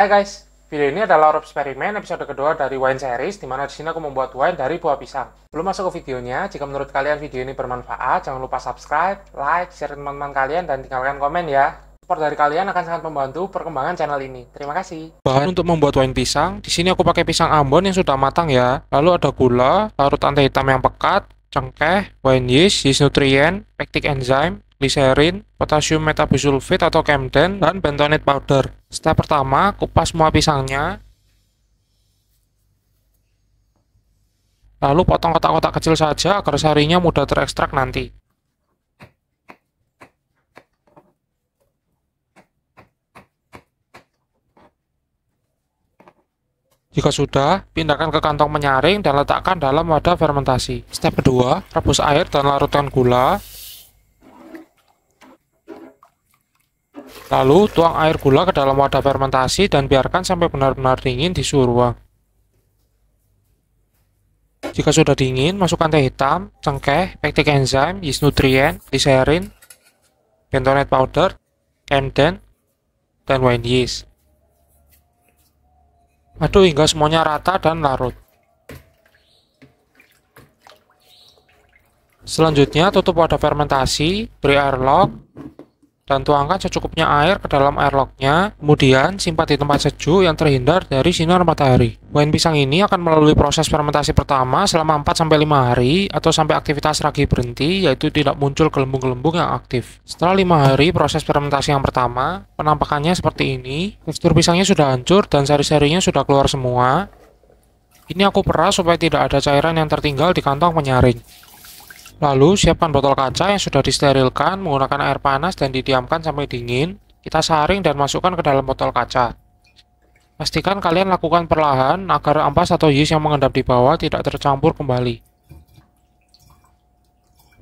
Hai guys, video ini adalah eksperimen episode kedua dari wine series, dimana di sini aku membuat wine dari buah pisang. Belum masuk ke videonya, jika menurut kalian video ini bermanfaat, jangan lupa subscribe, like, share ke teman-teman kalian, dan tinggalkan komen ya. Support dari kalian akan sangat membantu perkembangan channel ini. Terima kasih. Bahan untuk membuat wine pisang, di sini aku pakai pisang Ambon yang sudah matang ya. Lalu ada gula, larut antai hitam yang pekat, cengkeh, wine yeast, yeast nutrient, pectic enzyme, gliserin, potasium metabisulfit atau Camden, dan bentonite powder. Step pertama, kupas semua pisangnya. Lalu potong kotak-kotak kecil saja agar sarinya mudah terekstrak nanti. Jika sudah, pindahkan ke kantong penyaring dan letakkan dalam wadah fermentasi. Step kedua, rebus air dan larutkan gula. Lalu, tuang air gula ke dalam wadah fermentasi dan biarkan sampai benar-benar dingin di suhu ruang. Jika sudah dingin, masukkan teh hitam, cengkeh, pectic enzyme, yeast nutrient, gliserin, bentonite powder, Camden, dan wine yeast. Aduk hingga semuanya rata dan larut. Selanjutnya, tutup wadah fermentasi, beri airlock, dan tuangkan secukupnya air ke dalam airlocknya. Kemudian simpan di tempat sejuk yang terhindar dari sinar matahari. Wine pisang ini akan melalui proses fermentasi pertama selama 4-5 hari atau sampai aktivitas ragi berhenti, yaitu tidak muncul gelembung-gelembung yang aktif. Setelah 5 hari proses fermentasi yang pertama, penampakannya seperti ini. Tekstur pisangnya sudah hancur dan sari-sarinya sudah keluar semua. Ini aku peras supaya tidak ada cairan yang tertinggal di kantong penyaring. Lalu, siapkan botol kaca yang sudah disterilkan menggunakan air panas dan didiamkan sampai dingin. Kita saring dan masukkan ke dalam botol kaca. Pastikan kalian lakukan perlahan agar ampas atau yeast yang mengendap di bawah tidak tercampur kembali.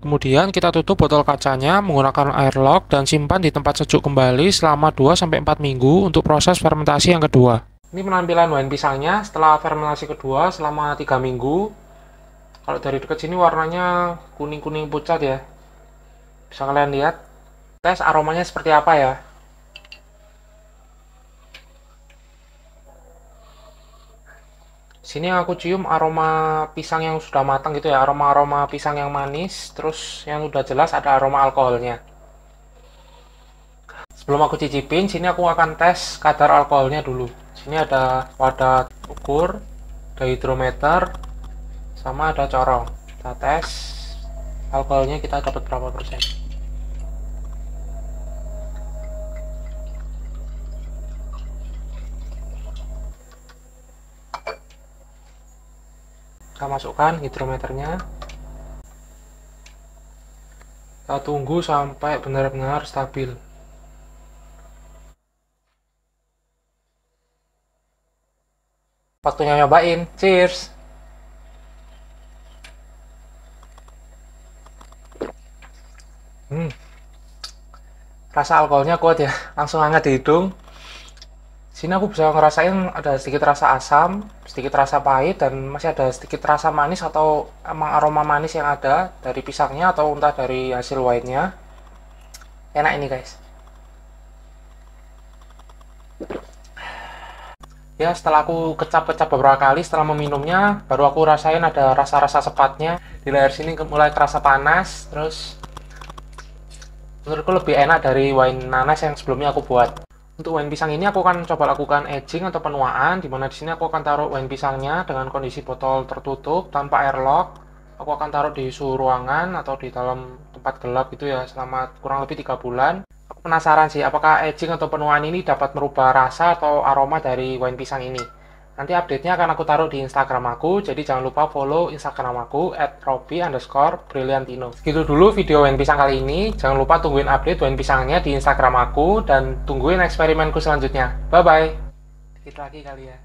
Kemudian kita tutup botol kacanya menggunakan airlock dan simpan di tempat sejuk kembali selama 2-4 minggu untuk proses fermentasi yang kedua. Ini penampilan wine pisangnya setelah fermentasi kedua selama 3 minggu. Kalau dari dekat sini warnanya kuning-kuning pucat ya. Bisa kalian lihat. Tes aromanya seperti apa ya. Sini aku cium aroma pisang yang sudah matang gitu ya. Aroma-aroma pisang yang manis. Terus yang udah jelas ada aroma alkoholnya. Sebelum aku cicipin, sini aku akan tes kadar alkoholnya dulu. Sini ada wadah ukur, ada hidrometer, sama ada corong. Kita tes alkoholnya, kita dapat berapa persen. Kita masukkan hidrometernya. Kita tunggu sampai benar-benar stabil. Waktunya nyobain. Cheers. Rasa alkoholnya kuat ya, langsung hangat di hidung. Sini aku bisa ngerasain ada sedikit rasa asam, sedikit rasa pahit, dan masih ada sedikit rasa manis atau emang aroma manis yang ada dari pisangnya atau entah dari hasil wine-nya. Enak ini guys. Ya, setelah aku kecap-kecap beberapa kali setelah meminumnya, baru aku rasain ada rasa-rasa sepatnya. Di leher sini mulai kerasa panas, terus menurutku lebih enak dari wine nanas yang sebelumnya aku buat. Untuk wine pisang ini aku akan coba lakukan aging atau penuaan, dimana di sini aku akan taruh wine pisangnya dengan kondisi botol tertutup tanpa airlock. Aku akan taruh di suhu ruangan atau di dalam tempat gelap gitu ya selama kurang lebih 3 bulan. Aku penasaran sih apakah aging atau penuaan ini dapat merubah rasa atau aroma dari wine pisang ini. Nanti update-nya akan aku taruh di Instagram aku, jadi jangan lupa follow Instagram aku @robby_brilliantino. Segitu dulu video wine pisang kali ini. Jangan lupa tungguin update wine pisangnya di Instagram aku dan tungguin eksperimenku selanjutnya. Bye bye. Dikit lagi kali ya.